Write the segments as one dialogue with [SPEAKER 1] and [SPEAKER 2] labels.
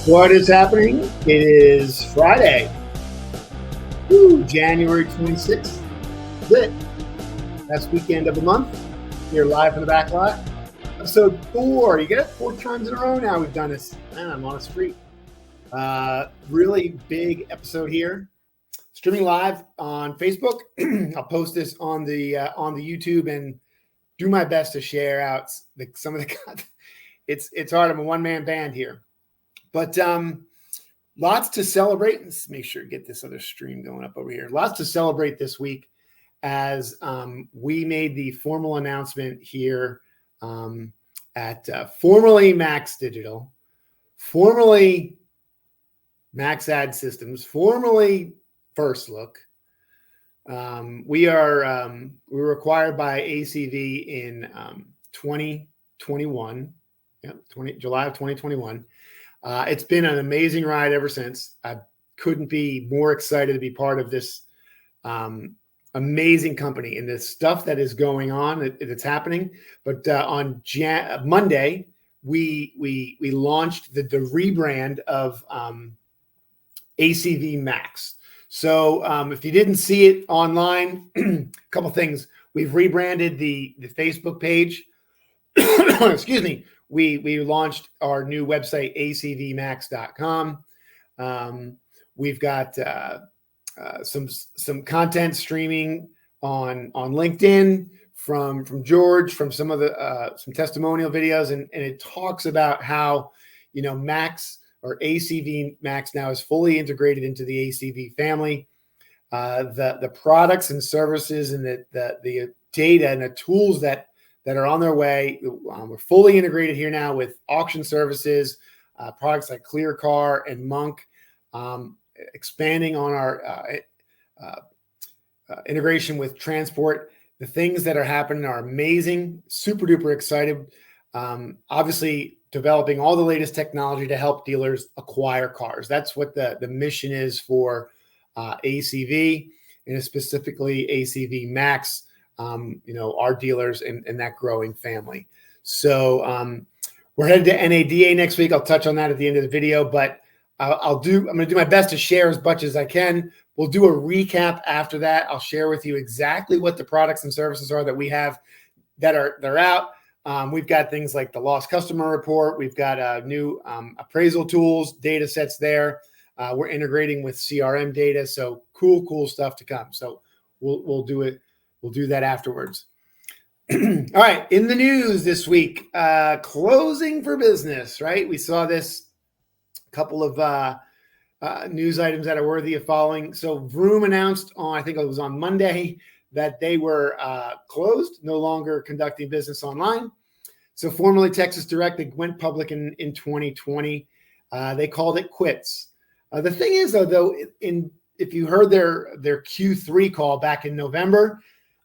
[SPEAKER 1] What is happening? It is Friday, January 26th. That's it. Last weekend of the month. Here live from the back lot. Episode 4. You get it? 4 times in a row now we've done this. Man, I'm on a streak. Really big episode here. Streaming live on Facebook. I'll post this on the YouTube and do my best to share out some of the content. It's hard. I'm a one-man band here. But lots to celebrate. Let's make sure to get this other stream going up over here. Lots to celebrate this week as we made the formal announcement here at formerly Max Digital, formerly Max Ad Systems, formerly First Look. We were acquired by ACV in 2021. July of 2021. It's been an amazing ride ever since. I couldn't be more excited to be part of this amazing company and the stuff that is going on. It's happening. But on Monday, we launched the rebrand of ACV Max. So if you didn't see it online, a couple things. We've rebranded the Facebook page. Excuse me. We launched our new website, acvmax.com. We've got some content streaming on LinkedIn from George, from some of the some testimonial videos, and it talks about how Max or ACV Max now is fully integrated into the ACV family. The products and services and the data and the tools that are on their way. We're fully integrated here now with auction services, products like ClearCar and Monk, expanding on our integration with transport. The things that are happening are amazing, super duper excited. Obviously, developing all the latest technology to help dealers acquire cars. That's what the mission is for ACV, and specifically ACV Max. Our dealers and that growing family. So we're headed to NADA next week. I'll touch on that at the end of the video, but I'm going to do my best to share as much as I can. We'll do a recap after that. I'll share with you exactly what the products and services are that we have they're out. We've got things like the lost customer report. We've got new appraisal tools, data sets there. We're integrating with CRM data. So cool stuff to come. So we'll do it. We'll do that afterwards. All right. In the news this week, closing for business, right? We saw this couple of news items that are worthy of following. So Vroom announced I think it was on Monday, that they were closed, no longer conducting business online. So formerly Texas Direct, they went public in 2020. They called it quits. The thing is, though, if you heard their Q3 call back in November,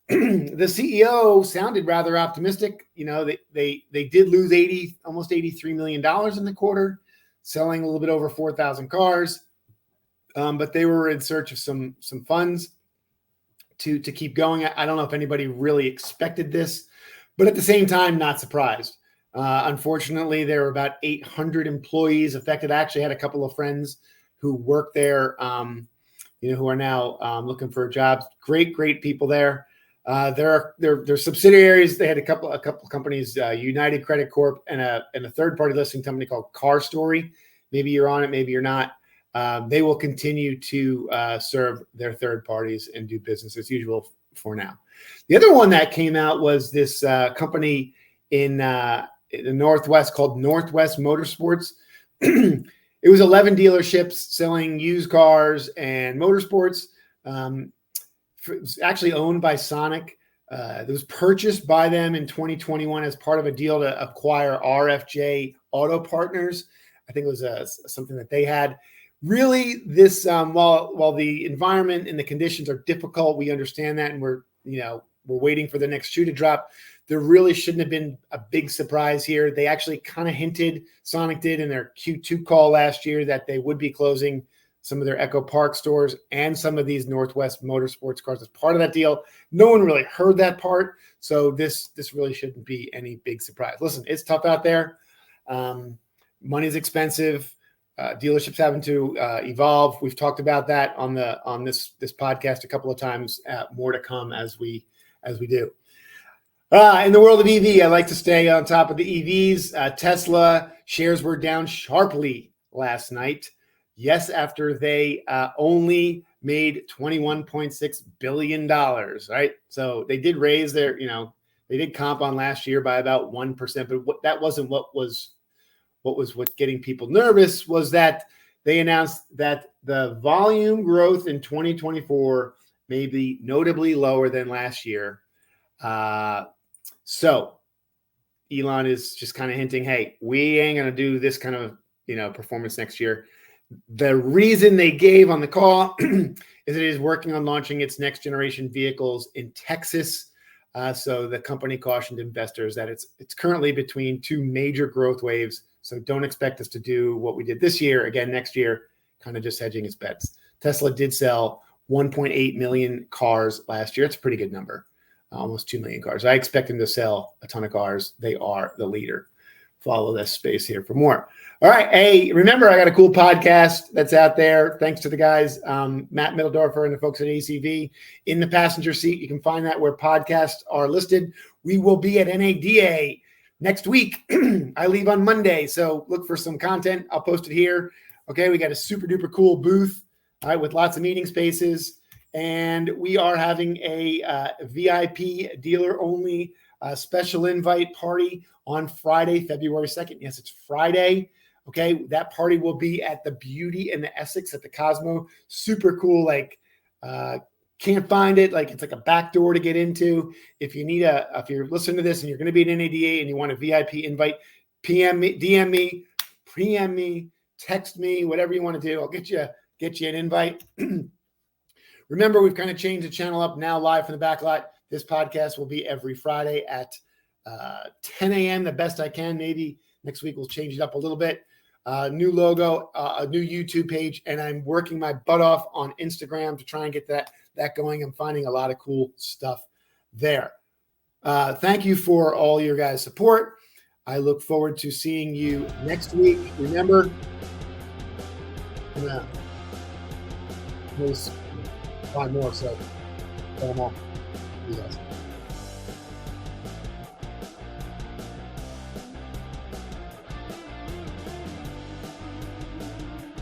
[SPEAKER 1] the CEO sounded rather optimistic. They did lose almost $83 million in the quarter, selling a little bit over 4,000 cars. But they were in search of some funds to keep going. I don't know if anybody really expected this, but at the same time, not surprised. Unfortunately, there were about 800 employees affected. I actually had a couple of friends who work there, who are now looking for jobs. Great people there. Their subsidiaries. They had a couple companies, United Credit Corp and a third-party listing company called Car Story. Maybe you're on it, maybe you're not. They will continue to serve their third parties and do business as usual for now. The other one that came out was this company in the Northwest called Northwest Motorsports. It was 11 dealerships selling used cars and motorsports. It was actually owned by Sonic. It was purchased by them in 2021 as part of a deal to acquire RFJ Auto Partners. I think it was something that they had. Really, this while the environment and the conditions are difficult, we understand that, and we're waiting for the next shoe to drop. There really shouldn't have been a big surprise here. They actually kind of hinted, Sonic did in their Q2 call last year, that they would be closing some of their Echo Park stores and some of these Northwest Motorsports cars as part of that deal. No one really heard that part, so this really shouldn't be any big surprise. Listen, it's tough out there. Money's expensive. dealerships having to evolve. We've talked about that on this podcast a couple of times. More to come as we do. In the world of EV, I like to stay on top of the EVs. Tesla shares were down sharply last night. Yes, after they only made $21.6 billion, right? So they did raise their, they did comp on last year by about 1%, but that wasn't what's getting people nervous. Was that they announced that the volume growth in 2024 may be notably lower than last year. So Elon is just kind of hinting, hey, we ain't going to do this kind of, performance next year. The reason they gave on the call is it is working on launching its next generation vehicles in Texas. So the company cautioned investors that it's currently between two major growth waves. So don't expect us to do what we did this year again next year, kind of just hedging its bets. Tesla did sell 1.8 million cars last year. It's a pretty good number, almost 2 million cars. I expect them to sell a ton of cars. They are the leader. Follow this space here for more. All right. Hey, remember, I got a cool podcast that's out there. Thanks to the guys, Matt Middledorfer and the folks at ACV. In the passenger seat, you can find that where podcasts are listed. We will be at NADA next week. I leave on Monday, so look for some content. I'll post it here. Okay, we got a super duper cool booth, all right, with lots of meeting spaces. And we are having a VIP dealer-only special invite party on Friday, February 2nd. Yes, it's Friday. Okay, that party will be at the Beauty and the Essex at the Cosmo. Super cool. Can't find it. It's like a back door to get into. If you're listening to this and you're going to be at NADA and you want a VIP invite, PM me, DM me, text me, whatever you want to do. I'll get you an invite. Remember, we've kind of changed the channel up now, live from the back lot. This podcast will be every Friday at 10 a.m. the best I can. Maybe next week we'll change it up a little bit. New logo, a new YouTube page, and I'm working my butt off on Instagram to try and get that going. I'm finding a lot of cool stuff there. Thank you for all your guys' support. I look forward to seeing you next week. Remember, there's 5 more, so come on. Yes.